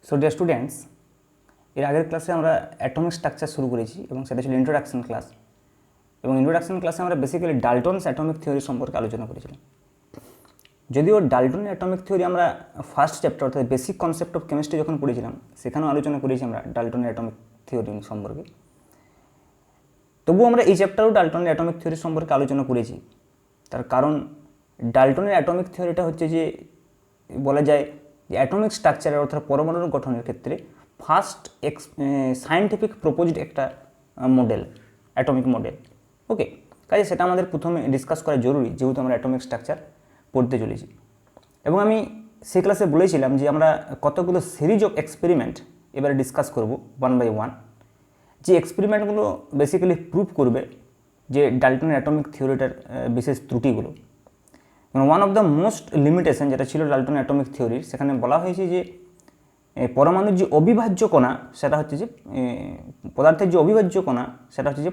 So dear students, এর আগের ক্লাসে আমরা অ্যাটমিক স্ট্রাকচার শুরু করেছি এবং সেটা ছিল ইন্ট্রোডাকশন ক্লাস। এবং ইন্ট্রোডাকশন ক্লাসে আমরা বেসিক্যালি ডাল্টনস অ্যাটমিক থিওরি সম্পর্কে আলোচনা করেছিলাম। যদিও ডাল্টনের অ্যাটমিক থিওরি আমরা ফার্স্ট চ্যাপ্টার অর্থাৎ বেসিক কনসেপ্ট অফ কেমিস্ট্রি যখন পড়েছিলাম সেখানেও আলোচনা করেছি আমরা ডাল্টনের অ্যাটমিক থিওরি সম্পর্কে। তবুও আমরা এই চ্যাপ্টারেও ডাল্টনের অ্যাটমিক থিওরি সম্পর্কে আলোচনা করেছি। তার কারণ ডাল্টনের অ্যাটমিক থিওরিটা হচ্ছে যে বলা যায় যে অ্যাটমিক স্ট্রাকচারের অর্থাৎ পরমাণুর গঠনের ক্ষেত্রে ফার্স্ট সায়েন্টিফিক প্রপোজড একটা মডেল, অ্যাটমিক মডেল। ওকে, কাজে সেটা আমাদের প্রথমে ডিসকাস করা জরুরি, যেহেতু আমরা অ্যাটমিক স্ট্রাকচার পড়তে চলেছি। এবং আমি সেই ক্লাসে বলেছিলাম যে আমরা কতগুলো সিরিজ অফ এক্সপেরিমেন্ট এবারে ডিসকাস করব ওয়ান বাই ওয়ান, যে এক্সপেরিমেন্টগুলো বেসিক্যালি প্রুভ করবে যে ডাল্টনের অ্যাটমিক থিওরিটার বিশেষ ত্রুটিগুলো। One of the most limitation যেটা ছিল ডাল্টনের অ্যাটমিক থিওরির, সেখানে বলা হয়েছে যে পরমাণুর যে অবিভাজ্য কণা সেটা হচ্ছে যে পদার্থের যে অবিভাজ্য কণা সেটা হচ্ছে যে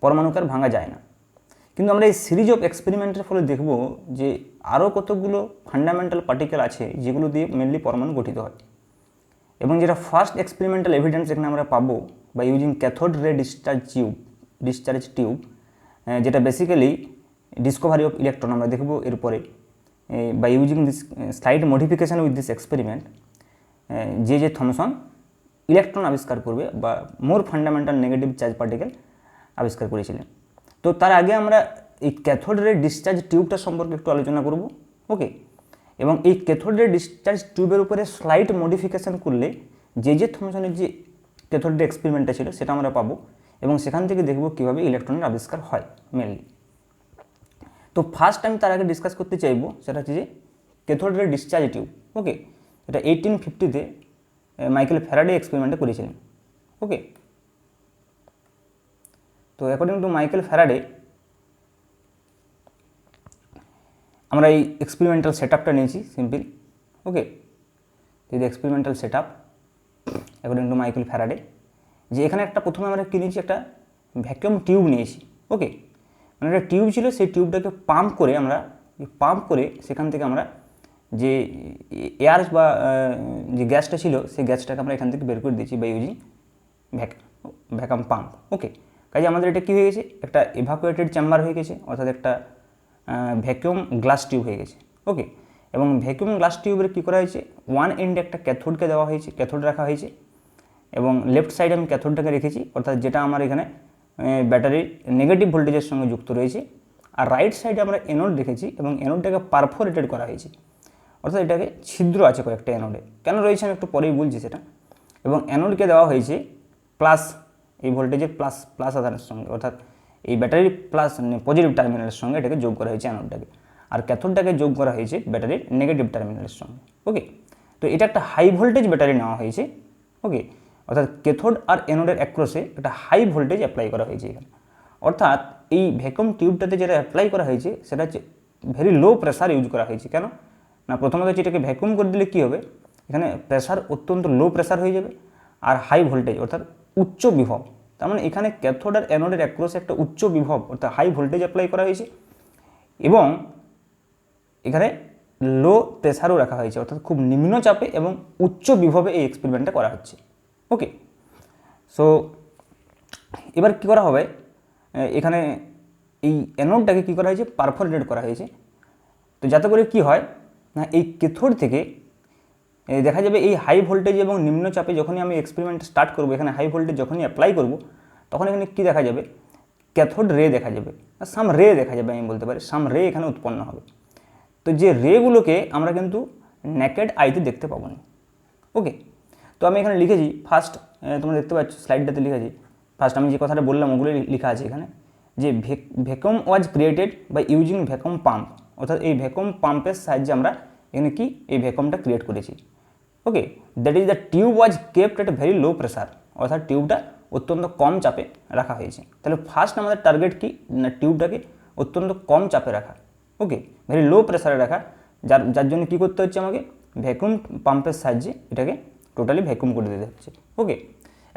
পরমাণুকে আর ভাঙা যায় না। কিন্তু আমরা এই সিরিজ অফ এক্সপেরিমেন্টের ফলে দেখব যে আরও কতগুলো ফান্ডামেন্টাল পার্টিকেল আছে যেগুলো দিয়ে মেনলি পরমাণু গঠিত হয়। এবং যেটা ফার্স্ট এক্সপেরিমেন্টাল এভিডেন্স এখানে আমরা পাবো বা using cathode ray discharge tube, যেটা বেসিক্যালি ডিসকভারি অফ ইলেকট্রন আমরা দেখব এরপরে। By using this slide modification with this experiment, যে থমসন ইলেকট্রন আবিষ্কার করবে বা more fundamental negative charge particle আবিষ্কার করেছিলেন। তো তার আগে আমরা এই ক্যাথোড রে ডিসচার্জ টিউবটা সম্পর্কে একটু আলোচনা করব। ওকে, এবং এই ক্যাথোড রে ডিসচার্জ টিউবের উপরে স্লাইট মডিফিকেশান করলে যে থমসনের যে ক্যাথোড রে এক্সপেরিমেন্টটা ছিল সেটা আমরা পাবো এবং সেখান থেকে দেখব কীভাবে ইলেকট্রনের আবিষ্কার হয় মেনলি। তো ফার্স্ট আমি তার আগে ডিসকাস করতে চাইবো সেটা হচ্ছে যে ক্যাথোড রে ডিসচার্জ টিউব। ওকে, এটা 1850-তে মাইকেল ফ্যারাডে এক্সপেরিমেন্টে করেছিলেন। ওকে, তো অ্যাকর্ডিং টু মাইকেল ফ্যারাডে আমরা এই এক্সপেরিমেন্টাল সেট আপটা নিয়েছি সিম্পল। ওকে, এই experimental set up according to Michael Faraday, যে এখানে একটা প্রথমে আমরা কী নিয়েছি, একটা ভ্যাকুয়াম টিউব নিয়েছি। ওকে, মানে একটা টিউব ছিল, সেই টিউবটাকে পাম্প করে সেখান থেকে আমরা যে এয়ার বা যে গ্যাসটা ছিল সেই গ্যাসটাকে আমরা এখান থেকে বের করে দিয়েছি বাই ইউজিং ভ্যাকুয়াম পাম্প। ওকে, কাজে আমাদের এটা কী হয়ে গেছে, একটা এভাকুয়েটেড চেম্বার হয়ে গেছে, অর্থাৎ একটা ভ্যাকুয়াম গ্লাস টিউব হয়ে গেছে। ওকে, এবং ভ্যাকুয়াম গ্লাস টিউবের কী করা হয়েছে, ওয়ান এন্ডে একটা ক্যাথোডকে দেওয়া হয়েছে, ক্যাথোড রাখা হয়েছে এবং লেফট সাইডে আমি ক্যাথোডটাকে রেখেছি, অর্থাৎ যেটা আমার এখানে ব্যাটারির নেগেটিভ ভোল্টেজের সঙ্গে যুক্ত রয়েছে। আর রাইট সাইডে আমরা অ্যানোড রেখেছি এবং অ্যানোডটাকে পারফোরেটেড করা হয়েছে, অর্থাৎ এটাকে ছিদ্র আছে কয়েকটা অ্যানোডে। কেন রয়েছে আমি একটু পরেই বলছি সেটা। এবং অ্যানোডকে দেওয়া হয়েছে প্লাস এই ভোল্টেজের প্লাস আধানের সঙ্গে, অর্থাৎ এই ব্যাটারির প্লাস পজিটিভ টার্মিনালের সঙ্গে এটাকে যোগ করা হয়েছে অ্যানোডটাকে, আর ক্যাথোডটাকে যোগ করা হয়েছে ব্যাটারির নেগেটিভ টার্মিনালের সঙ্গে। ওকে, তো এটা একটা হাই ভোল্টেজ ব্যাটারি নেওয়া হয়েছে। ওকে, অর্থাৎ ক্যাথোড আর অ্যানোডের অ্যাক্রসে একটা হাই ভোল্টেজ অ্যাপ্লাই করা হয়েছে এখানে। অর্থাৎ এই ভ্যাকুয়াম টিউবটাতে যেটা অ্যাপ্লাই করা হয়েছে সেটা হচ্ছে ভেরি লো প্রেসার ইউজ করা হয়েছে। কেন না, প্রথমত হচ্ছে এটাকে ভ্যাকুয়াম করে দিলে কী হবে, এখানে প্রেসার অত্যন্ত লো প্রেসার হয়ে যাবে আর হাই ভোল্টেজ অর্থাৎ উচ্চ বিভব। তার মানে এখানে ক্যাথোড আর অ্যানোডের অ্যাক্রসে একটা উচ্চ বিভব অর্থাৎ হাই ভোল্টেজ অ্যাপ্লাই করা হয়েছে এবং এখানে লো প্রেসারও রাখা হয়েছে, অর্থাৎ খুব নিম্ন চাপে এবং উচ্চ বিভবে এই এক্সপেরিমেন্টটা করা হচ্ছে। ওকে, সো এবার কী করা হবে, এখানে এই অ্যানোডটাকে কী করা হয়েছে, পারফোরেটেড করা হয়েছে। তো যাতে করে কি হয় না, এই ক্যাথোড থেকে দেখা যাবে এই হাই ভোল্টেজ এবং নিম্ন চাপে যখনই আমি এক্সপেরিমেন্ট স্টার্ট করবো, এখানে হাই ভোল্টেজ যখনই অ্যাপ্লাই করব তখন এখানে কী দেখা যাবে, ক্যাথোড রে দেখা যাবে, সাম রে দেখা যাবে, আমি বলতে পারি সাম রে এখানে উৎপন্ন হবে। তো যে রেগুলোকে আমরা কিন্তু নেকেড আইতে দেখতে পাবো না। ওকে, তো আমি এখানে লিখেছি ফার্স্ট, তোমরা দেখতে পাচ্ছ স্লাইডটাতে লিখেছি, ফার্স্ট আমি যে কথাটা বললাম ওগুলোই লেখা আছে এখানে, যে vacuum was created by using vacuum pump, অর্থাৎ এই ভ্যাকুয়াম পাম্পের সাহায্যে আমরা এখানে কি এই ভ্যাকুয়ামটা ক্রিয়েট করেছি। Okay, that is the tube was kept at very low pressure, অর্থাৎ টিউবটা অত্যন্ত কম চাপে রাখা হয়েছে। তাহলে ফার্স্ট আমাদের টার্গেট কি না, টিউবটাকে অত্যন্ত কম চাপে রাখা। ওকে, ভেরি লো প্রেসারে রাখা, যার জন্য কী করতে হচ্ছে, আমাকে ভ্যাকুয়াম পাম্পের সাহায্যে এটাকে টোটালি ভ্যাকুয়াম করে দিতে হচ্ছে। ওকে,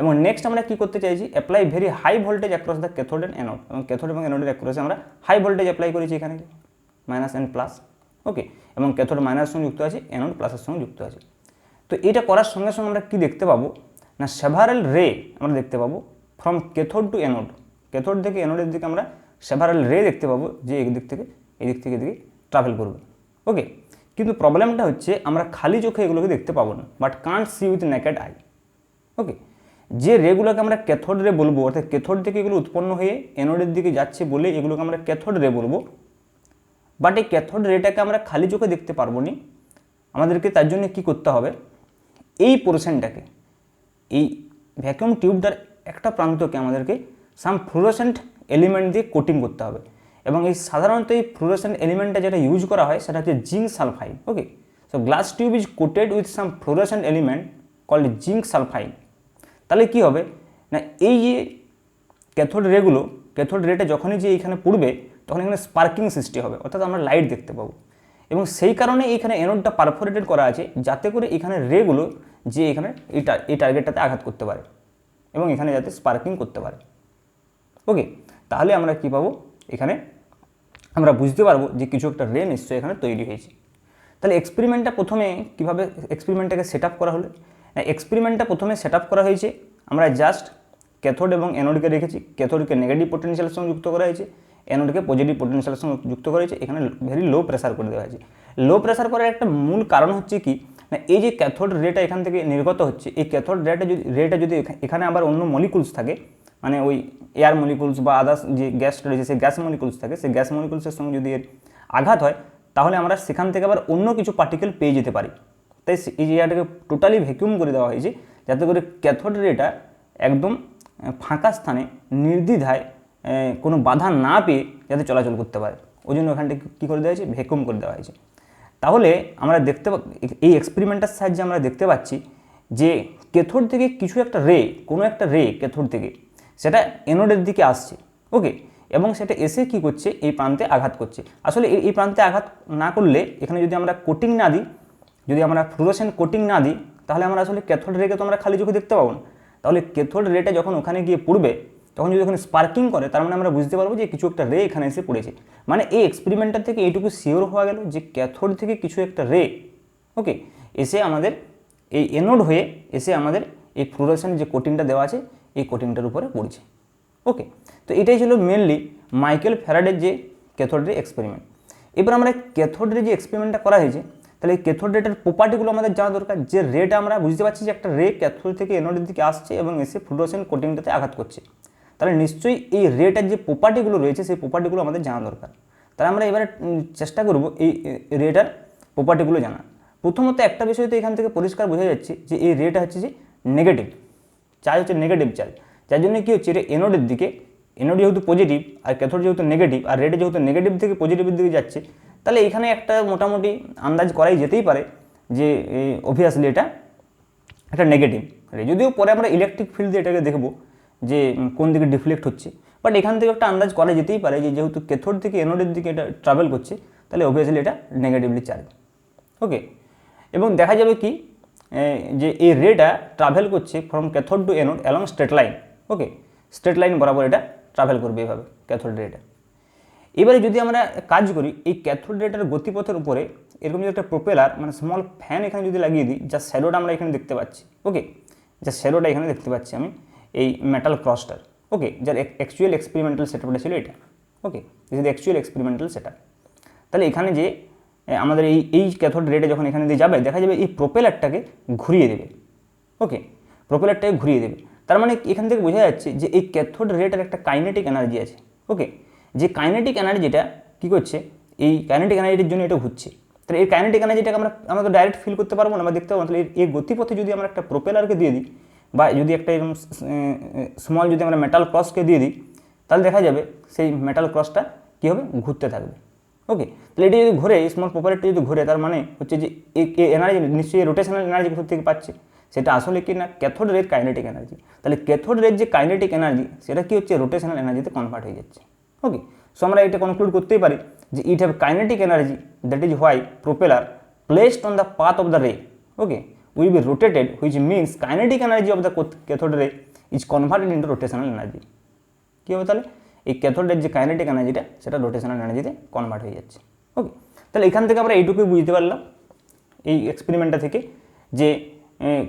এবং নেক্সট আমরা কী করতে চাইছি, apply very high voltage across the cathode and anode, এবং ক্যাথোড এবং অ্যানোডের অ্যাক্রসে আমরা হাই ভোল্টেজ অ্যাপ্লাই করেছি এখানে মাইনাস অ্যান্ড প্লাস। ওকে, এবং ক্যাথোড মাইনাসের সঙ্গে যুক্ত আছে, অ্যানোড প্লাসের সঙ্গে যুক্ত আছে। তো এটা করার সঙ্গে সঙ্গে আমরা কী দেখতে পাবো না, সেভারাল রে আমরা দেখতে পাবো from cathode to anode, cathode থেকে অ্যানোডের দিকে আমরা সেভারাল রে দেখতে পাবো যে এদিক থেকে এদিকে ট্রাভেল করবে। ওকে, কিন্তু প্রবলেমটা হচ্ছে আমরা খালি চোখে এগুলোকে দেখতে পাবো না, but can't see with naked eye. Okay, যে রেগুলোকে আমরা ক্যাথোড রে বলবো, অর্থাৎ ক্যাথোড থেকে এগুলো উৎপন্ন হয়ে অ্যানোডের দিকে যাচ্ছে বলে এগুলোকে আমরা ক্যাথোড রে বলবো, বাট এই ক্যাথোড রেটাকে আমরা খালি চোখে দেখতে পারবো না। আমাদেরকে তার জন্য কী করতে হবে, এই পোর্শনটাকে, এই ভ্যাকুয়াম টিউবটার একটা প্রান্তকে আমাদেরকে সাম ফ্লুরোসেন্ট এলিমেন্ট দিয়ে কোটিং করতে হবে। এবং এই সাধারণত এই ফ্লুরোসেন্ট এলিমেন্টটা যেটা ইউজ করা হয় সেটা হচ্ছে zinc sulphide. Okay, so glass tube is coated with some fluorescent element called zinc sulphide. তাহলে কী হবে না, এই যে ক্যাথোড রেগুলো, ক্যাথোড রেটা যখনই যে এইখানে পড়বে তখন এখানে স্পার্কিং সৃষ্টি হবে, অর্থাৎ আমরা লাইট দেখতে পাবো। এবং সেই কারণে এইখানে অ্যানোডটা পারফোরেটেড করা আছে যাতে করে এখানে রেগুলো যে এখানে এই টার্গেটটাতে আঘাত করতে পারে এবং এখানে যাতে স্পার্কিং করতে পারে। ওকে, তাহলে আমরা কী পাবো, এখানে আমরা বুঝতে পারবো যে কিছু একটা রে নিশ্চয়ই এখানে তৈরি হয়েছে। তাহলে এক্সপেরিমেন্টটা প্রথমে কীভাবে এক্সপেরিমেন্টটাকে সেট আপ করা হলো, এক্সপেরিমেন্টটা প্রথমে সেট আপ করা হয়েছে, আমরা জাস্ট ক্যাথোড এবং অ্যানোডকে রেখেছি। ক্যাথোডকে নেগেটিভ পোটেনশিয়ালের সঙ্গে যুক্ত করা হয়েছে, অ্যানোডকে পজিটিভ পোটেনশিয়ালের সঙ্গে যুক্ত করা হয়েছে। এখানে ভেরি লো প্রেসার করে দেওয়া হয়েছে। লো প্রেসার করার একটা মূল কারণ হচ্ছে কি না, এই যে ক্যাথোড রেটা এখান থেকে নির্গত হচ্ছে, এই ক্যাথোড রেটা যদি এখানে আবার অন্য মলিকুলস থাকে, মানে ওই এয়ার মলিকুলস বা আদার্স যে গ্যাস রয়েছে সেই গ্যাস মলিকুলস থাকে, সেই গ্যাস মলিকুলসের সঙ্গে যদি এর আঘাত হয় তাহলে আমরা সেখান থেকে আবার অন্য কিছু পার্টিকেল পেয়ে যেতে পারি। তাই এই জায়গাটাকে টোটালি ভ্যাকুয়াম করে দেওয়া হয়েছে যাতে করে ক্যাথোড রেটা একদম ফাঁকা স্থানে নির্দ্বিধায় কোনো বাধা না পেয়ে যাতে চলাচল করতে পারে, ওই জন্য ওখানটাকে কী করে দেওয়া হয়েছে, ভ্যাকুয়াম করে দেওয়া হয়েছে। তাহলে আমরা এই এক্সপেরিমেন্টের সাহায্যে আমরা দেখতে পাচ্ছি যে ক্যাথোড থেকে কিছু একটা রে, কোনো একটা রে ক্যাথোড থেকে সেটা অ্যানোডের দিকে আসছে। ওকে, এবং সেটা এসে কি করছে, এই প্রান্তে আঘাত করছে। আসলে এই প্রান্তে আঘাত না করলে, এখানে যদি আমরা কোটিং না দিই, যদি আমরা ফ্লুরোসেন্ট কোটিং না দিই, তাহলে আমরা আসলে ক্যাথোড রেকে তো আমরা খালি চোখে দেখতে পাবো না। তাহলে ক্যাথোড রেটা যখন ওখানে গিয়ে পড়বে তখন যদি ওখানে স্পার্কিং করে, তার মানে আমরা বুঝতে পারবো যে কিছু একটা রে এখানে এসে পড়েছে। মানে এই এক্সপেরিমেন্টার থেকে এইটুকু শিওর হওয়া গেল যে ক্যাথোড থেকে কিছু একটা রে ওকে এসে আমাদের এই অ্যানোড হয়ে এসে আমাদের এই ফ্লুরোসেন্ট যে কোটিংটা দেওয়া আছে এই কোটিংটার উপরে পড়ছে। ওকে, তো এটাই ছিল মেনলি মাইকেল ফ্যারাডের যে ক্যাথোড রে এক্সপেরিমেন্ট। এবার আমরা ক্যাথোড রে যে এক্সপেরিমেন্টটা করা হয়েছে, তাহলে এই ক্যাথোড রেটার প্রপার্টিগুলো আমাদের জানা দরকার। যে রেটা আমরা বুঝতে পারছি যে একটা রে ক্যাথোড থেকে অ্যানোডের দিকে আসছে এবং এসে ফ্লুরোসেন্ট কোটিংটাতে আঘাত করছে, তাহলে নিশ্চয়ই এই রেটার যে প্রপার্টিগুলো রয়েছে সেই প্রপার্টিগুলো আমাদের জানা দরকার। তাহলে আমরা এবারে চেষ্টা করব এই রেটার প্রপার্টিগুলো জানা। প্রথমত একটা বিষয় তো এখান থেকে পরিষ্কার বোঝা যাচ্ছে যে এই রেটা হচ্ছে যে নেগেটিভ চার্জ, হচ্ছে নেগেটিভ চার্জ, যার জন্য কী হচ্ছে এটা অ্যানোডের দিকে, অ্যানোড যেহেতু পজিটিভ আর ক্যাথোড যেহেতু নেগেটিভ আর রেটে যেহেতু নেগেটিভ থেকে পজিটিভের দিকে যাচ্ছে, তাহলে এখানে একটা মোটামুটি আন্দাজ করাই যেতেই পারে যে অবভিয়াসলি এটা একটা নেগেটিভ রে। যদিও পরে আমরা ইলেকট্রিক ফিল্ড দিয়ে এটাকে দেখব যে কোন দিকে ডিফ্লেক্ট হচ্ছে, বাট এখান থেকে একটা আন্দাজ করা যেতেই পারে যে যেহেতু ক্যাথোড থেকে অ্যানোডের দিকে এটা ট্রাভেল করছে তাহলে অবভিয়াসলি এটা নেগেটিভলি চার্জ। ওকে, এবং দেখা যাবে কি যে এই রেটা ট্রাভেল করছে from cathode to anode along straight line. Okay, straight line বরাবর এটা ট্রাভেল করবে এভাবে ক্যাথোড রেটা। এবারে যদি আমরা কাজ করি এই ক্যাথোড রেটার গতিপথের উপরে এরকম যদি একটা প্রোপেলার মানে স্মল ফ্যান এখানে যদি লাগিয়ে দিই, যার শ্যাডোটা আমরা এখানে দেখতে পাচ্ছি। ওকে, যার শ্যাডোটা এখানে দেখতে পাচ্ছি আমি এই মেটাল ক্রসটার। ওকে, যার অ্যাকচুয়াল এক্সপেরিমেন্টাল সেটআপটা ছিল এটা। Okay, this is actual experimental setup. তাহলে এখানে যে আমাদের এই ক্যাথোড রেটা যখন এখানে দিয়ে যাবে দেখা যাবে এই প্রোপেলারটাকে ঘুরিয়ে দেবে। ওকে, প্রোপেলারটাকে ঘুরিয়ে দেবে, তার মানে এখান থেকে বোঝা যাচ্ছে যে এই ক্যাথোড রেটার একটা কাইনেটিক এনার্জি আছে। ওকে, যে কাইনেটিক এনার্জিটা কী করছে, এই কাইনেটিক এনার্জির জন্য এটা ঘুরছে। তাহলে এই কাইনেটিক এনার্জিটাকে আমরা তো ডাইরেক্ট ফিল করতে পারবো না বা দেখতে পারবো না। তাহলে এই গতিপথে যদি আমরা একটা প্রোপেলারকে দিয়ে দিই বা যদি একটা এরকম স্মল যদি আমরা মেটাল ক্রসকে দিয়ে দিই, তাহলে দেখা যাবে সেই মেটাল ক্রসটা কী হবে, ঘুরতে থাকবে। ওকে, তাহলে এটা যদি ঘুরে, এই স্মল প্রোপেলারটা যদি ঘুরে, তার মানে হচ্ছে যে এই এনার্জি নিশ্চয়ই রোটেশনাল এনার্জি কোথা থেকে পাচ্ছে, সেটা আসলে কি না ক্যাথোড রের কাইনেটিক এনার্জি। তাহলে ক্যাথোড রের যে কাইনেটিক এনার্জি সেটা কি হচ্ছে, রোটেশনাল এনার্জিতে কনভার্ট হয়ে যাচ্ছে। ওকে, সো আমরা এটা কনক্লুড করতেই পারি যে ইট have kinetic energy, that is why propeller placed on the path of the রে ওকে will be rotated, which means kinetic energy of the cathode ray is converted into rotational energy। কী হবে তাহলে, এই ক্যাথোডের যে কাইনেটিক এনার্জিটা সেটা রোটেশনাল এনার্জিতে কনভার্ট হয়ে যাচ্ছে। ওকে, তাহলে এখান থেকে আমরা এইটুকুই বুঝতে পারলাম এই এক্সপেরিমেন্টটা থেকে যে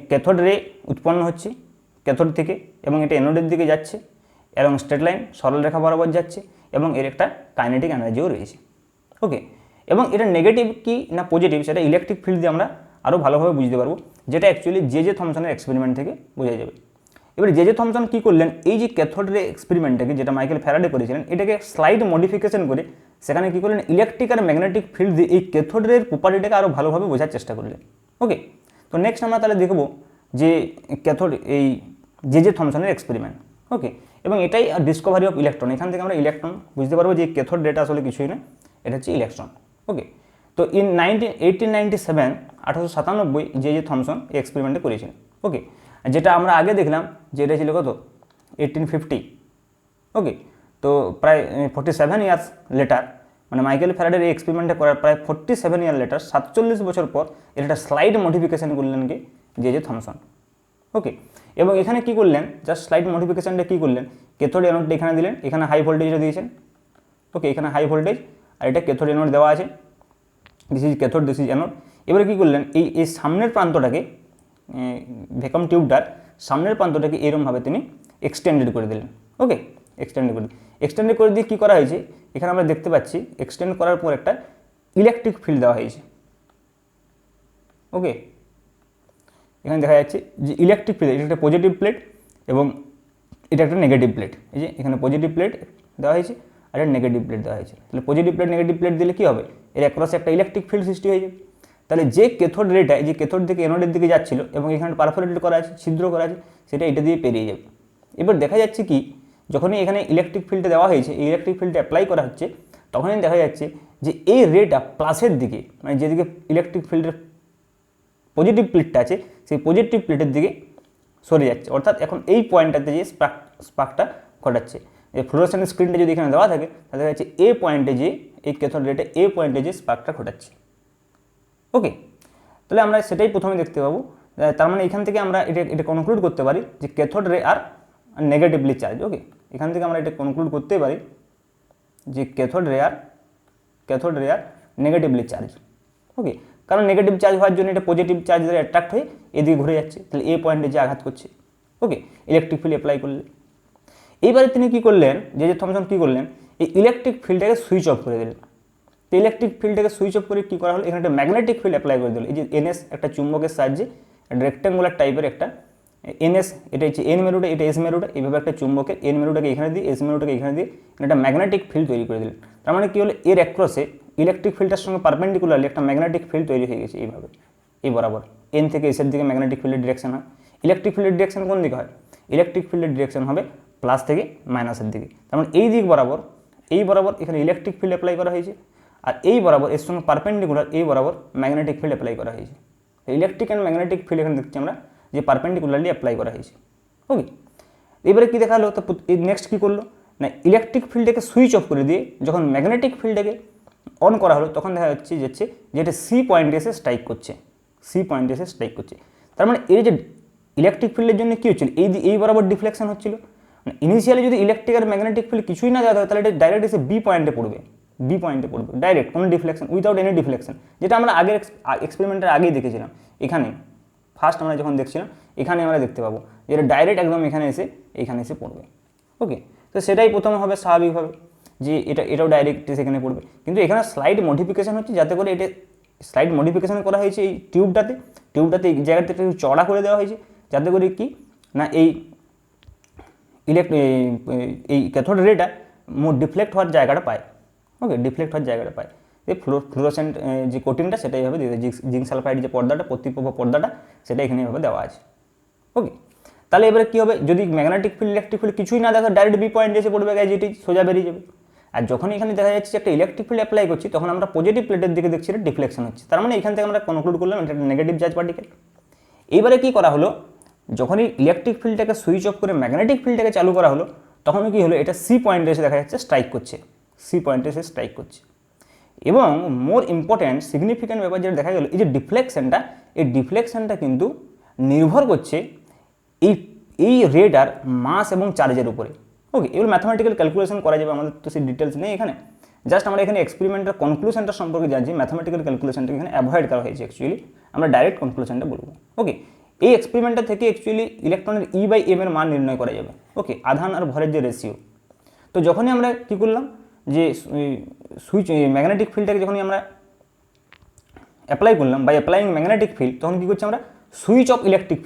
ক্যাথোড রে উৎপন্ন হচ্ছে ক্যাথোড থেকে এবং এটা অ্যানোডের দিকে যাচ্ছে এবং স্ট্রেট লাইন সরল রেখা বরাবর যাচ্ছে এবং এর একটা কাইনেটিক এনার্জিও রয়েছে। ওকে, এবং এটা নেগেটিভ কি না পজিটিভ সেটা ইলেকট্রিক ফিল্ড দিয়ে আমরা আরও ভালোভাবে বুঝতে পারবো, যেটা অ্যাকচুয়ালি জে থমসনের এক্সপেরিমেন্ট থেকে বোঝা যাবে। এবার জে থমসন কী করলেন, এই যে ক্যাথোড রে এক্সপেরিমেন্টটাকে যেটা মাইকেল ফ্যারাডে করেছিলেন এটাকে স্লাইড মডিফিকেশন করে সেখানে কী করলেন, ইলেকট্রিক আর ম্যাগনেটিক ফিল্ড দিয়ে এই ক্যাথোড রের প্রপার্টিটাকে আরও ভালোভাবে বোঝার চেষ্টা করলেন। ওকে, তো নেক্সট আমরা তাহলে দেখব যে ক্যাথোড এই জে থমসনের এক্সপেরিমেন্ট। ওকে, এবং এটাই ডিসকভারি অফ ইলেকট্রন, এখান থেকে আমরা ইলেকট্রন বুঝতে পারবো যে ক্যাথোড রেটা আসলে কিছুই না, এটা হচ্ছে ইলেকট্রন। ওকে, তো ইন 1897 1897 জে থমসন এই এক্সপেরিমেন্টটা করেছিলেন। ওকে, যেটা আমরা আগে দেখলাম যে এটা ছিল কত 1850। ওকে, তো প্রায় 47 ইয়ার্স লেটার, মানে মাইকেল ফ্যারাডের এই এক্সপেরিমেন্টটা করার প্রায় 47 ইয়ার লেটার 47 বছর পর এর একটা স্লাইড মডিফিকেশান করলেন কি জে থমসন। ওকে, এবং এখানে কি করলেন, জাস্ট স্লাইড মডিফিকেশানটা কী করলেন, ক্যাথোড অ্যানোডটা এখানে দিলেন, এখানে হাই ভোল্টেজটা দিয়েছেন। ওকে, এখানে হাই ভোল্টেজ আর এটা ক্যাথোড অ্যানোড দেওয়া আছে, this is cathode this is anode. এবারে কী করলেন, এই সামনের প্রান্তটাকে ভ্যাকুয়াম টিউবটার সামনের প্রান্তটাকে এরকমভাবে তিনি এক্সটেন্ডেড করে দিলেন। ওকে, এক্সটেন্ডেড করে দিয়ে কী করা হয়েছে, এখানে আমরা দেখতে পাচ্ছি এক্সটেন্ড করার পর একটা ইলেকট্রিক ফিল্ড দেওয়া হয়েছে। ওকে, এখানে দেখা যাচ্ছে যে ইলেকট্রিক ফিল্ড, এটা একটা পজিটিভ প্লেট এবং এটা একটা নেগেটিভ প্লেট। এই যে এখানে পজিটিভ প্লেট দেওয়া হয়েছে আর একটা নেগেটিভ প্লেট দেওয়া হয়েছে। তাহলে পজিটিভ প্লেট নেগেটিভ প্লেট দিলে কী হবে, এর অ্যাক্রসে একটা ইলেকট্রিক ফিল্ড সৃষ্টি হয়ে যাবে। তাহলে যে ক্যাথোড রেটা যে ক্যাথোড থেকে অ্যানোডের দিকে যাচ্ছিল এবং এখানে পারফোরেটেড করা আছে, ছিদ্র করা আছে, সেটা এটা দিয়ে পেরিয়ে যাবে। এবার দেখা যাচ্ছে কি, যখনই এখানে ইলেকট্রিক ফিল্ডটা দেওয়া হয়েছে, এই ইলেকট্রিক ফিল্ডটা অ্যাপ্লাই করা হচ্ছে, তখনই দেখা যাচ্ছে যে এই রেটা প্লাসের দিকে, মানে যেদিকে ইলেকট্রিক ফিল্ডের পজিটিভ প্লেটটা আছে সেই পজিটিভ প্লেটের দিকে সরে যাচ্ছে। অর্থাৎ এখন এই পয়েন্টটাতে যে স্পার্কটা ঘটাচ্ছে, এই ফ্লোরোসেন্ট স্ক্রিনটা যদি এখানে দেওয়া থাকে তাহলে দেখা যাচ্ছে এ পয়েন্টে যে এই ক্যাথোড রেটে এ পয়েন্টে যে স্পার্কটা ঘটাচ্ছে। ওকে, তাহলে আমরা সেটাই প্রথমে দেখতে পাবো। তার মানে এখান থেকে আমরা এটা কনক্লুড করতে পারি যে ক্যাথোড রে আর নেগেটিভলি চার্জ। ওকে, এখান থেকে আমরা এটা কনক্লুড করতে পারি যে ক্যাথোড রে আর নেগেটিভলি চার্জ। ওকে, কারণ নেগেটিভ চার্জ হওয়ার জন্য এটা পজিটিভ চার্জ দ্বারা অ্যাট্রাক্ট হয়ে এদিকে ঘুরে যাচ্ছে, তাহলে এই পয়েন্টে যে আঘাত করছে। ওকে, ইলেকট্রিক ফিল্ড অ্যাপ্লাই করলে এইবারে তিনি কী করলেন, জে থমসন কী করলেন, এই ইলেকট্রিক ফিল্ডটাকে সুইচ অফ করে দিলেন। তো ইলেকট্রিক ফিল্ডটাকে সুইচ অফ করে কী করা হলো, এখানে একটা ম্যাগনেটিক ফিল্ড অ্যাপ্লাই করে দিল। এই যে এনএস একটা চুম্বকের সাহায্যে রেক্ট্যাঙ্গুলার টাইপের একটা এনএস, এটা হচ্ছে এন মেরুটা, এটা এস মেরুটা, এইভাবে একটা চুম্বকের এন মেরুটাকে এখানে দিয়ে এস মেরুটাকে এখানে দিয়ে একটা ম্যাগনেটিক ফিল্ড তৈরি করে দিলেন। তার মানে কী হলো, এর অ্যাক্রসে ইলেকট্রিক ফিল্ডটার সঙ্গে পারপেন্ডিকুলারলি একটা ম্যাগনেটিক ফিল্ড তৈরি হয়ে গেছে। এইভাবে এই বরাবর এন থেকে এসের দিকে ম্যাগনেটিক ফিল্ডের ডিরেকশন হয়। ইলেকট্রিক ফিল্ডের ডিরেকশন কোন দিকে হয়, ইলেকট্রিক ফিল্ডের ডিরেকশন হবে প্লাস থেকে মাইনাসের দিকে। তার মানে এই দিক বরাবর এখানে ইলেকট্রিক ফিল্ড অ্যাপ্লাই করা হয়েছে, আর এই বরাবর এর সঙ্গে পারপেন্ডিকুলার এই বরাবর ম্যাগনেটিক ফিল্ড অ্যাপ্লাই করা হয়েছে। ইলেকট্রিক অ্যান্ড ম্যাগনেটিক ফিল্ড এখানে দেখছি আমরা যে পারপেন্ডিকুলারলি অ্যাপ্লাই করা হয়েছে। ওকে, এবারে কী দেখা হলো, তো নেক্সট কী করলো না, ইলেকট্রিক ফিল্ডটাকে সুইচ অফ করে দিয়ে যখন ম্যাগনেটিক ফিল্ডটাকে অন করা হলো তখন দেখা যাচ্ছে যে এটা সি পয়েন্টে এসে স্ট্রাইক করছে, তার মানে এই যে ইলেকট্রিক ফিল্ডের জন্য কী হচ্ছিল, এই বরাবর ডিফ্লেকশন হচ্ছিল। মানে ইনিশিয়ালি যদি ইলেকট্রিক আর ম্যাগনেটিক ফিল্ড কিছুই না দেওয়া হয় তাহলে এটা ডাইরেক্ট এসে বি পয়েন্টে পড়বে ডাইরেক্ট, কোনো ডিফ্লেকশন, উইদাউট এনি ডিফ্লেকশন, যেটা আমরা আগের এক্সপেরিমেন্টের আগেই দেখেছিলাম। এখানে ফার্স্ট আমরা যখন দেখছিলাম এখানে আমরা দেখতে পাবো যে এটা ডাইরেক্ট একদম এখানে এসে পড়বে। ওকে, তো সেটাই প্রথমে হবে স্বাভাবিকভাবে যে এটাও ডাইরেক্ট সেখানে পড়বে, কিন্তু এখানে স্লাইড মডিফিকেশান হচ্ছে যাতে করে এটা স্লাইড মডিফিকেশান করা হয়েছে এই টিউবটাতে এই জায়গাতে একটু চড়া করে দেওয়া হয়েছে যাতে করে কি না এই ক্যাথোড রেটা মোর ডিফ্লেক্ট হওয়ার জায়গাটা পায়। ওকে, এই ফ্লোরোসেন্ট যে কোটিংটা সেটাই হবে জিঙ্ক সালফাইড যে পর্দাটা প্রতিপক্ষ পর্দাটা সেটা এখানে এভাবে দেওয়া আছে। ওকে, তাহলে এবারে কী হবে, যদি ম্যাগনেটিক ফিল্ড ইলেকট্রিক ফিল্ড কিছুই না দেখা ডাইরেক্ট বি পয়েন্ট এসে পড়বে, যেটি সোজা বেরিয়ে যাবে। আর যখন এখানে দেখা যাচ্ছে একটা ইলেকট্রিক ফিল্ড অ্যাপ্লাই করছি তখন আমরা পজিটিভ প্লেটের দিকে দেখছি এটা ডিফ্লেকশন হচ্ছে, তার মানে এখান থেকে আমরা কনক্লুড করলাম এটা নেগেটিভ চার্জ পার্টিকেল। এইবারে কী করা হলো, যখনই ইলেকট্রিক ফিল্ডটাকে সুইচ অফ করে ম্যাগনেটিক ফিল্ডটাকে চালু করা হলো তখন কী হলো, এটা সি পয়েন্টে এসে দেখা যাচ্ছে স্ট্রাইক করছে। এবং মোর ইম্পর্ট্যান্ট সিগনিফিক্যান্ট ব্যাপার যেটা দেখা গেল, এই যে ডিফ্লেকশনটা কিন্তু নির্ভর করছে এই রেটার মাস এবং চার্জের উপরে। ওকে, এগুলো ম্যাথামেটিক্যাল ক্যালকুলেশন করা যাবে, আমাদের তো সেই ডিটেলস নেই এখানে, জাস্ট আমরা এখানে এক্সপেরিমেন্টের কনক্লুশনটা সম্পর্কে জানছি, ম্যাথামেটিক্যাল ক্যালকুলেশনটা এখানে অ্যাভয়েড করা হয়েছে। অ্যাকচুয়ালি আমরা ডাইরেক্ট কনক্লুশনটা বলবো। ওকে, এই এক্সপেরিমেন্টটা থেকে অ্যাকচুয়ালি ইলেকট্রনের E/m এর মান নির্ণয় করা যাবে। ওকে, আধান আর ভরের যে রেশিও। তো যখনই আমরা কী করলাম যে সুইচ ম্যাগনেটিক ফিল্ডটাকে যখনই আমরা অ্যাপ্লাই করলাম, বাই অ্যাপ্লাইং ম্যাগনেটিক ফিল্ড, তখন কী করছি আমরা সুইচ অফ ইলেকট্রিক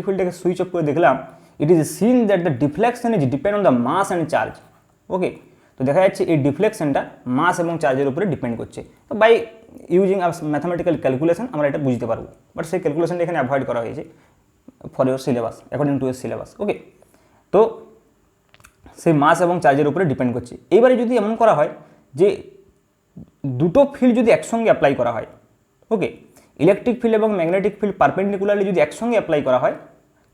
ফিল্ডটাকে সুইচ অফ করে দেখলাম it is seen that the deflection is depend on the mass and charge. Okay, তো দেখা যাচ্ছে এই ডিফ্লেকশনটা মাস এবং চার্জের উপরে ডিপেন্ড করছে। তো বাই ইউজিং ম্যাথামেটিক্যাল ক্যালকুলেশন আমরা এটা বুঝতে পারবো, বাট সেই ক্যালকুলেশনটা এখানে অ্যাভয়েড করা হয়েছে for your syllabus, according to your syllabus. Okay, তো সেই মাস এবং চার্জের উপরে ডিপেন্ড করছে। এইবারে যদি এমন করা হয় যে দুটো ফিল্ড যদি একসঙ্গে অ্যাপ্লাই করা হয়, ওকে, ইলেকট্রিক ফিল্ড এবং ম্যাগনেটিক ফিল্ড পারপেন্ডিকুলারলি যদি একসঙ্গে অ্যাপ্লাই করা হয়,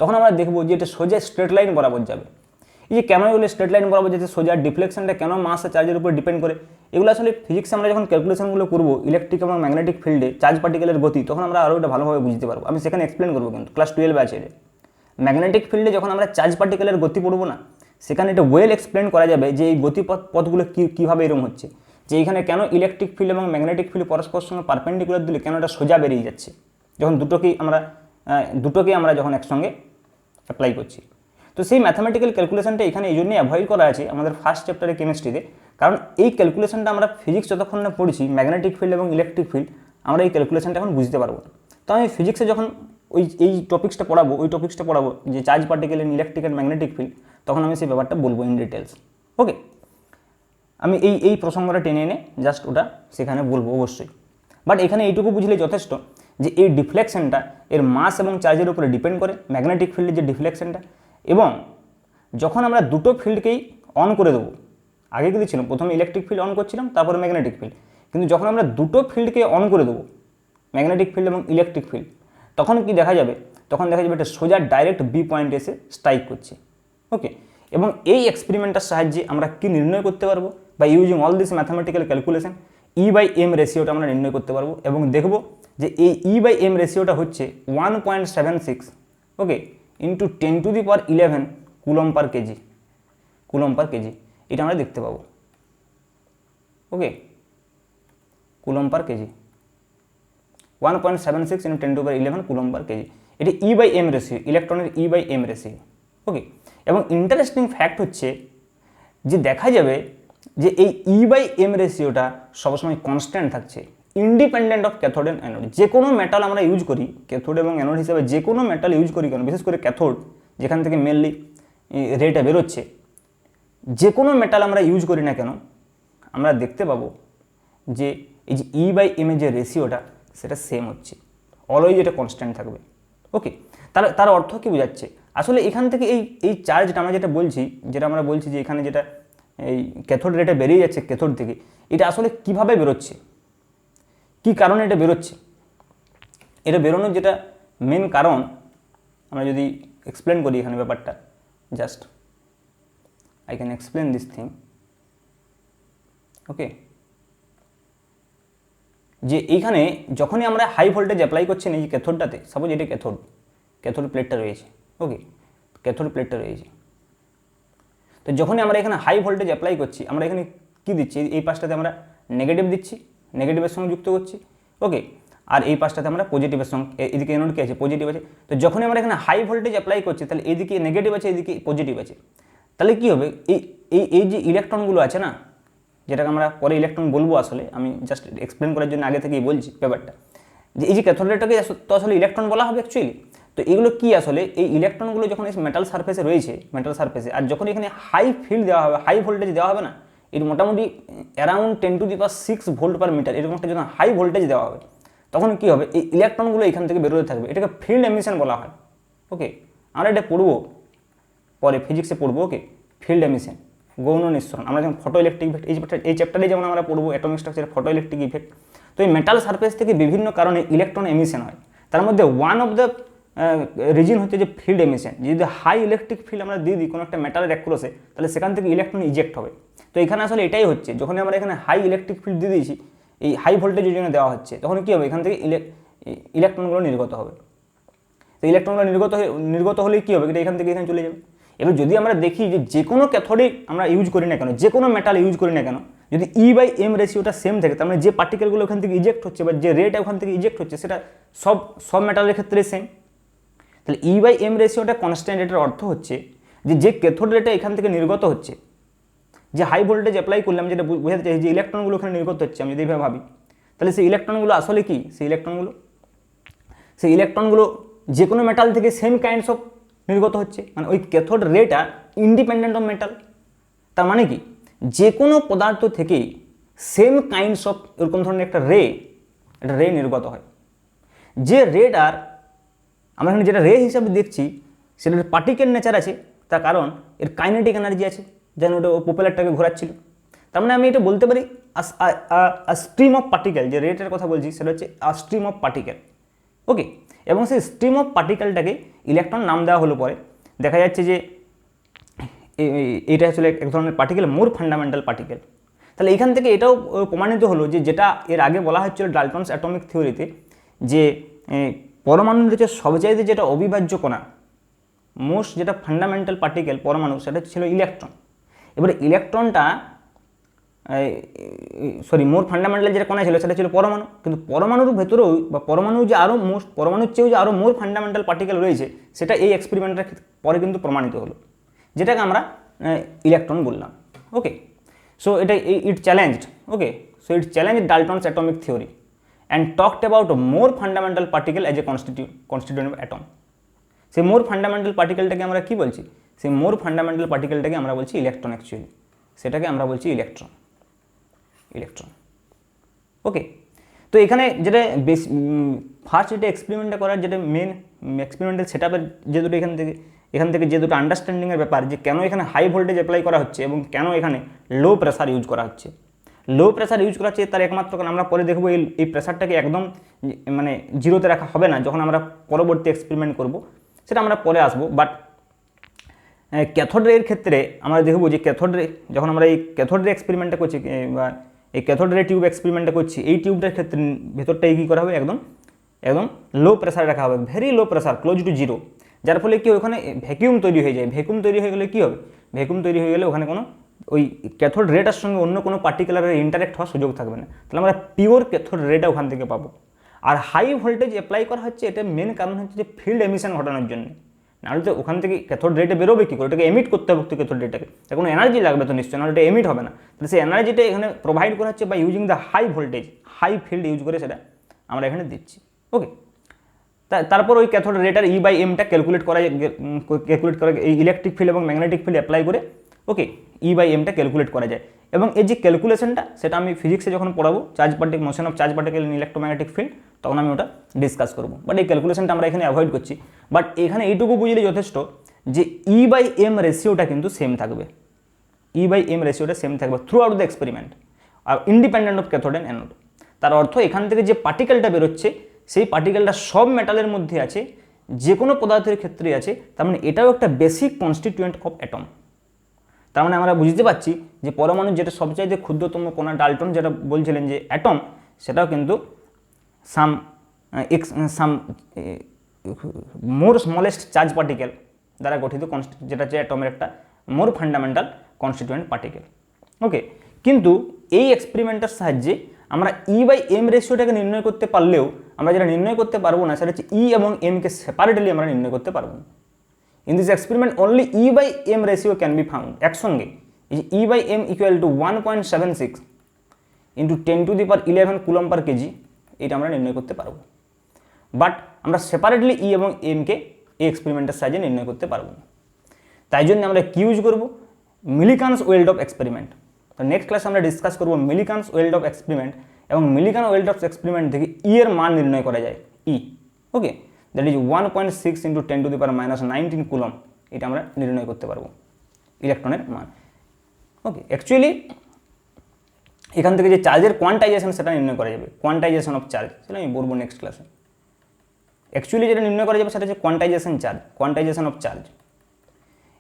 তখন আমরা দেখব যে এটা সোজা স্ট্রেট লাইন বরাবর যাবে। এই যে কেন এগুলো স্ট্রেট লাইন বরাবর যাচ্ছে সোজা, ডিফ্লেকশনটা কেন মাস আর চার্জের উপর ডিপেন্ড করে, এগুলো আসলে ফিজিক্সে আমরা যখন ক্যালকুলেশনগুলো করবো ইলেকট্রিক এবং ম্যাগনেটিক ফিল্ডে চার্জ পার্টিকেলের গতি, তখন আমরা আরও এটা ভালোভাবে বুঝতে পারবো। আমি সেখানে এক্সপ্লেন করবো, কিন্তু ক্লাস 12 আছে। ম্যাগনেটিক ফিল্ডে যখন আমরা চার্জ পার্টিকেলের গতি পড়বো না, সেখানে এটা ওয়েল এক্সপ্লেন করা যাবে যে এই গতিপথগুলো কীভাবে এরকম হচ্ছে, যে এইখানে কেন ইলেকট্রিক ফিল্ড এবং ম্যাগনেটিক ফিল্ড পরস্পর সঙ্গে পারপেন্ডিকুলার দিলে কেন এটা সোজা বেরিয়ে যাচ্ছে, যখন দুটোকেই আমরা যখন একসঙ্গে অ্যাপ্লাই করছি। তো সেই ম্যাথামেটিক্যাল ক্যালকুলেশনটা এখানে এই জন্যই অ্যাভয়েড করা আছে আমাদের ফার্স্ট চ্যাপ্টারে কেমিস্ট্রিতে, কারণ এই ক্যালকুলেশনটা আমরা ফিজিক্স যতক্ষণ না পড়ছি ম্যাগনেটিক ফিল্ড এবং ইলেকট্রিক ফিল্ড, আমরা এই ক্যালকুলেশনটা এখন বুঝতে পারবো না। তো আমি ফিজিক্সে যখন এই টপিক্সটা পড়াবো যে charge particle in electric and magnetic field, তখন আমি সেই ব্যাপারটা বলবো ইন ডিটেলস। ওকে, আমি এই প্রসঙ্গটা টেনে এনে জাস্ট ওটা সেখানে বলবো অবশ্যই। বাট এখানে এইটুকু বুঝলে যথেষ্ট যে এই ডিফ্লেকশনটা এর মাস এবং চার্জের উপরে ডিপেন্ড করে, ম্যাগনেটিক ফিল্ডের যে ডিফ্লেকশনটা। এবং যখন আমরা দুটো ফিল্ডকেই অন করে দেবো, আগে কিন্তু ছিল প্রথমে ইলেকট্রিক ফিল্ড অন করছিলাম, তারপরে ম্যাগনেটিক ফিল্ড, কিন্তু যখন আমরা দুটো ফিল্ডকে অন করে দেবো, ম্যাগনেটিক ফিল্ড এবং ইলেকট্রিক ফিল্ড, তখন কি দেখা যাবে, এটা সোজা ডাইরেক্ট বি পয়েন্টে এসে স্ট্রাইক করছে। ওকে, এবং এই এক্সপেরিমেন্টের সাহায্যে আমরা কি নির্ণয় করতে পারবো, বা using all this mathematical calculation E/m রেশিওটা আমরা নির্ণয় করতে পারবো, এবং দেখব যে এই E/m রেশিওটা হচ্ছে 1.76, ওকে, ইন্টু 10⁻11 কুলম্ব পার কেজি, এটা আমরা দেখতে পাবো। ওকে, কুলম্ব পার কেজি 1.76 ইন্টু 10⁻11 কুলম্ব পার কেজি, এটি E/m রেশিও, ইলেকট্রনের E/m রেশিও। ওকে, এবং ইন্টারেস্টিং ফ্যাক্ট হচ্ছে যে দেখা যাবে যে এই E/m রেশিওটা সবসময় কনস্ট্যান্ট থাকছে, independent of cathode and anode. যে কোনো মেটাল আমরা ইউজ করি, ক্যাথোড এবং অ্যানোড হিসেবে যে কোনো মেটাল ইউজ করি কেন, বিশেষ করে ক্যাথোড যেখান থেকে মেনলি রেটা বেরোচ্ছে, যে কোনো মেটাল আমরা ইউজ করি না কেন, আমরা দেখতে পাবো যে এই যে E/m এর যে রেশিওটা সেটা সেম হচ্ছে, অলওয়েজ এটা কনস্ট্যান্ট থাকবে। ওকে, তার অর্থ কী বোঝাচ্ছে, আসলে এখান থেকে এই চার্জটা আমরা আমরা বলছি যে এখানে যেটা এই ক্যাথোড রেটে বেরিয়ে যাচ্ছে ক্যাথোড থেকে, এটা আসলে কিভাবে বেরোচ্ছে, কী কারণে এটা বেরোচ্ছে, এটা বেরোনোর যেটা মেন কারণ আমরা যদি এক্সপ্লেন করি এখানে ব্যাপারটা, just I can explain this thing. Okay, যে এইখানে যখনই আমরা হাই ভোল্টেজ অ্যাপ্লাই করছি এই ক্যাথোডটাতে, সাপোজ এটা ক্যাথোড প্লেটটা রয়েছে। ওকে, ক্যাথোড প্লেটটা রয়েছে, তো যখনই আমরা এখানে হাই ভোল্টেজ অ্যাপ্লাই করছি, আমরা এখানে কী দিচ্ছি, এই পাশটাতে আমরা নেগেটিভ দিচ্ছি, নেগেটিভের সঙ্গে যুক্ত করছি। ওকে, আর এই পাশটাতে আমরা পজিটিভের সঙ্গে, এদিকে এনোড কি আছে, পজিটিভ আছে। তো যখনই আমরা এখানে হাই ভোল্টেজ অ্যাপ্লাই করছি, তাহলে এইদিকে নেগেটিভ আছে, এইদিকে পজিটিভ আছে, তাহলে কী হবে, এই যে ইলেকট্রনগুলো আছে না, যেটাকে আমরা পরে ইলেকট্রন বলবো, আসলে আমি জাস্ট এক্সপ্লেন করার জন্য আগে থেকেই বলছি ব্যাপারটা, যে এই যে ক্যাথোডটাকে তো আসলে ইলেকট্রন বলা হবে অ্যাকচুয়ালি। তো এগুলো কি আসলে, এই ইলেকট্রনগুলো যখন এই মেটাল সারফেসে রয়েছে, আর যখন এখানে হাই ফিল্ড দেওয়া হবে, হাই ভোল্টেজ দেওয়া হবে না, এর মোটামুটি অ্যারাউন্ড 10⁻6 ভোল্ট পার মিটার, এরকম একটা যখন হাই ভোল্টেজ দেওয়া হবে, তখন কী হবে, এই ইলেকট্রনগুলো এখান থেকে বেরোতে থাকবে, এটাকে ফিল্ড এমিশন বলা হয়। ওকে, আমরা এটা পড়বো পরে, ফিজিক্সে পড়বো। ওকে, ফিল্ড এমিশন, গৌণ নিঃসরণ, আমরা যেমন ফটো ইলেকট্রিক ইফেক্ট, এই চ্যাপ্টারে যেমন আমরা পড়বো অ্যাটমিক স্ট্রাকচারে ফটো ইলেকট্রিক ইফেক্ট। তো এই মেটাল সারফেস থেকে বিভিন্ন কারণে ইলেকট্রন এমিশন হয়, তার মধ্যে ওয়ান অফ দ্য রিজন হচ্ছে যে ফিল্ড এমিশন। যদি হাই ইলেকট্রিক ফিল্ড আমরা দিয়ে দিই কোনো একটা মেটালের অ্যাক্রসে, তাহলে সেখান থেকে ইলেকট্রন ইজেক্ট হবে। তো এখানে আসলে এটাই হচ্ছে, যখন আমরা এখানে হাই ইলেকট্রিক ফিল্ড দিয়ে দিয়েছি, এই হাই ভোল্টেজের জন্য দেওয়া হচ্ছে, তখন কী হবে, এখান থেকে ইলেকট্রনগুলো নির্গত হবে। তো ইলেকট্রনগুলো নির্গত হলে কী হবে, এটা এখান থেকে এখানে চলে যাবে। এবার যদি আমরা দেখি যে কোনো ক্যাথোডে আমরা ইউজ করি না কেন, যে কোনো মেটাল ইউজ করি না কেন, যদি E/m রেশিওটা সেম থাকে, তার মানে যে পার্টিকেলগুলো ওখান থেকে ইজেক্ট হচ্ছে বা যে রেট ওখান থেকে ইজেক্ট হচ্ছে, সেটা সব মেটালের ক্ষেত্রে সেম। তাহলে E/m রেশিওটা কনস্ট্যান্ট, এটার অর্থ হচ্ছে যে ক্যাথোড রেটা এখান থেকে নির্গত হচ্ছে, যে হাই ভোল্টেজ অ্যাপ্লাই করলাম, যেটা বোঝাতে চাই যে ইলেকট্রনগুলো ওখানে নির্গত হচ্ছে, আমি যদি এইভাবে ভাবি, তাহলে সেই ইলেকট্রনগুলো আসলে কি, সেই ইলেকট্রনগুলো যে কোনো মেটাল থেকে সেম কাইন্ডস অফ নির্গত হচ্ছে, মানে ওই ক্যাথোড রেটা ইন্ডিপেন্ডেন্ট অফ মেটাল। তার মানে কি, যে কোনো পদার্থ থেকে সেম কাইন্ডস অফ এরকম ধরনের একটা রে নির্গত হয়। যে রেটার আমরা এখানে যেটা রে হিসাবে দেখছি সেটার পার্টিকেল নেচার আছে, তার কারণ এর কাইনেটিক এনার্জি আছে, যেন ওটা প্রপেলারটাকে ঘোরাচ্ছিল। তার মানে আমি এটা বলতে পারি স্ট্রিম অফ পার্টিকেল, যে রেটের কথা বলছি সেটা হচ্ছে স্ট্রিম অফ পার্টিকেল। ওকে, এবং সেই স্ট্রিম অফ পার্টিকেলটাকে ইলেকট্রন নাম দেওয়া হলো পরে। দেখা যাচ্ছে যে এটা আসলে এক ধরনের পার্টিকেল, মোর ফান্ডামেন্টাল পার্টিকেল। তাহলে এখান থেকে এটাও প্রমাণিত হলো যে যেটা এর আগে বলা হচ্ছিল ডাল্টনস অ্যাটমিক থিওরিতে, যে পরমাণুর হচ্ছে সবচাইতে যেটা অবিভাজ্য কণা, মোস্ট যেটা ফান্ডামেন্টাল পার্টিকেল পরমাণু, সেটা ছিল ইলেকট্রন। এবারে ইলেকট্রনটা মোর ফান্ডামেন্টাল যেটা কণা ছিল সেটা ছিল পরমাণু, কিন্তু পরমাণুর ভেতরেও বা পরমাণুর চেয়েও যে আরও মোর ফান্ডামেন্টাল পার্টিকেল রয়েছে, সেটা এই এক্সপেরিমেন্টের পরে কিন্তু প্রমাণিত হলো, যেটাকে আমরা ইলেকট্রন বললাম। ওকে, সো এটা it challenged, okay, so it challenge Dalton's atomic theory and talked about more fundamental particle as a constituent of atom. সেই মোর ফান্ডামেন্টাল পার্টিকেলটাকে আমরা কী বলছি, সেই মোর ফান্ডামেন্টাল পার্টিকেলটাকে আমরা বলছি ইলেকট্রন। অ্যাকচুয়ালি সেটাকে আমরা বলছি ইলেকট্রন। ওকে, তো এখানে যেটা বেশ ফার্স্ট যেটা এক্সপেরিমেন্টটা করার যেটা মেন এক্সপেরিমেন্টাল সেট আপের যে দুটো এখান থেকে যে দুটো আন্ডারস্ট্যান্ডিংয়ের ব্যাপার, যে কেন এখানে হাই ভোল্টেজ অ্যাপ্লাই করা হচ্ছে এবং কেন এখানে লো প্রেসার ইউজ করা হচ্ছে। লো প্রেসার ইউজ করা হচ্ছে তার একমাত্র কারণ আমরা পরে দেখবো এই প্রেসারটাকে একদম মানে জিরোতে রাখা হবে না, যখন আমরা পরবর্তী এক্সপেরিমেন্ট করব সেটা আমরা পরে আসবো। বাট ক্যাথোড রের ক্ষেত্রে আমরা দেখব যে ক্যাথোড রে, যখন আমরা এই ক্যাথোড রে এক্সপেরিমেন্টটা করছি বা এই ক্যাথোড রে টিউব এক্সপেরিমেন্টটা করছি, এই টিউবটার ক্ষেত্রে ভেতরটাই কী করা হবে, একদম লো প্রেসারে রাখা হবে, very low pressure, close two zero. যার ফলে কি ওখানে ভ্যাকিউম তৈরি হয়ে যায়। ভ্যাকুয়াম তৈরি হয়ে গেলে কী হবে, ভ্যাকুয়াম তৈরি হয়ে গেলে ওখানে কোনো ওই ক্যাথোড রেটার সঙ্গে অন্য কোনো পার্টিকুলারের ইন্টারেক্ট হওয়ার সুযোগ থাকবে না। তাহলে আমরা পিওর ক্যাথোড রেটা ওখান থেকে পাবো। আর হাই ভোল্টেজ অ্যাপ্লাই করা হচ্ছে, এটা মেন কারণ হচ্ছে যে ফিল্ড এমিশন ঘটানোর জন্য। নাহলে তো ওখান থেকে ক্যাথোড রেটে বেরোবে কী করে, ওটাকে এমিট করতে হবে তো ক্যাথোড রেটাকে, তার কোনো এনার্জি লাগবে তো নিশ্চয়, নাহলে এটা এমিট হবে না। তাহলে সেই এনার্জিটা এখানে প্রোভাইড করা হচ্ছে by using the high voltage, high field use করে সেটা আমরা এখানে দিচ্ছি। ওকে, তারপর ওই ক্যাথোড রেটার E/mটা ক্যালকুলেট করা এই ইলেকট্রিক ফিল্ড এবং ম্যাগনেটিক ফিল্ড অ্যাপ্লাই করে। ওকে, E/mটা ক্যালকুলেট করা যায়। এবং এই যে ক্যালকুলেশনটা, সেটা আমি ফিজিক্সে যখন পড়াবো, motion of charge particle in electromagnetic field, তখন আমি ওটা ডিসকাস করবো। বাট এই ক্যালকুলেশনটা আমরা এখানে অ্যাভয়েড করছি। বাট এখানে এইটুকু বুঝলে যথেষ্ট যে E/m রেশিওটা কিন্তু সেম থাকবে। E/m রেশিওটা সেম থাকবে থ্রু আউট দ্য এক্সপেরিমেন্ট, আর independent of cathode and anode. তার অর্থ এখান থেকে যে পার্টিকেলটা বেরোচ্ছে, সেই পার্টিকেলটা সব মেটালের মধ্যে আছে, যে কোনো পদার্থের ক্ষেত্রে আছে। তার মানে এটাও একটা বেসিক কনস্টিটিউয়েন্ট অফ অ্যাটম। তার মানে আমরা বুঝতে পারছি যে পরমাণুর যেটা সবচাইতে ক্ষুদ্রতম কণা, ডাল্টন যেটা বলছিলেন যে অ্যাটম, সেটাও কিন্তু সাম মোর স্মলেস্ট চার্জ পার্টিকেল দ্বারা গঠিত, যেটা হচ্ছে অ্যাটমের একটা মোর ফান্ডামেন্টাল কনস্টিটিউয়েন্ট পার্টিকেল। ওকে, কিন্তু এই এক্সপেরিমেন্টের সাহায্যে আমরা E/m রেশিওটাকে নির্ণয় করতে পারলেও আমরা যেটা নির্ণয় করতে পারবো না, সেটা হচ্ছে E এবং mকে সেপারেটলি আমরা নির্ণয় করতে পারবো না। In this experiment only E/m ratio can be found. একসঙ্গে এই যে E/m equal to 1.76 into 10⁻11 coulomb per KG, এটা আমরা নির্ণয় করতে পারবো। বাট আমরা সেপারেটলি E এবং mকে এই এক্সপেরিমেন্টের সাহায্যে নির্ণয় করতে পারবো না। তাই জন্য আমরা কি ইউজ করবো, মিলিকানস ওয়েল্ড অফ এক্সপেরিমেন্ট। তো নেক্সট ক্লাসে আমরা ডিসকাস করবো মিলিকানস ওয়েল্ড অফ এক্সপেরিমেন্ট, এবং মিলিকান ওয়েল্ড অফ এক্সপেরিমেন্ট থেকে E এর মান নির্ণয় করা যায়। ওকে, দ্যাট ইজ 1.6 ইন্টু 10⁻−19 কুলম, এটা আমরা নির্ণয় করতে পারবো ইলেকট্রনের মান। ওকে, অ্যাকচুয়ালি এখান থেকে যে চার্জের কোয়ান্টাইজেশন সেটা নির্ণয় করা যাবে, কোয়ান্টাইজেশন অফ চার্জ, সেটা আমি বলবো নেক্সট ক্লাসে। অ্যাকচুয়ালি যেটা নির্ণয় করা যাবে সেটা হচ্ছে কোয়ান্টাইজেশন অফ চার্জ।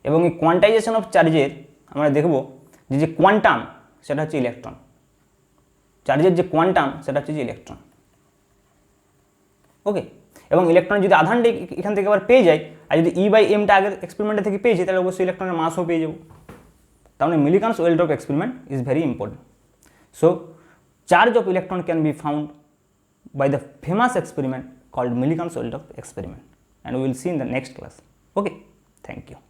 এবং এই কোয়ান্টাইজেশন অফ চার্জের আমরা দেখব যে কোয়ান্টাম, সেটা হচ্ছে ইলেকট্রন। চার্জের যে কোয়ান্টাম, সেটা হচ্ছে যে ইলেকট্রন। ওকে, এবং ইলেকট্রন যদি আধানটা এখান থেকে আবার পেয়ে যায়, আর যদি E/mটা আগের এক্সপেরিমেন্টে থেকে পেয়েছি, তাহলে অবশ্যই ইলেকট্রনের মাসও পেয়ে যাব। তাহলে মিলিকানস ওয়েল্ড অফ experiment is very important. So charge of electron can be found by the famous experiment called Millikan's Weld of experiment. and we will see in the next class. Okay, thank you.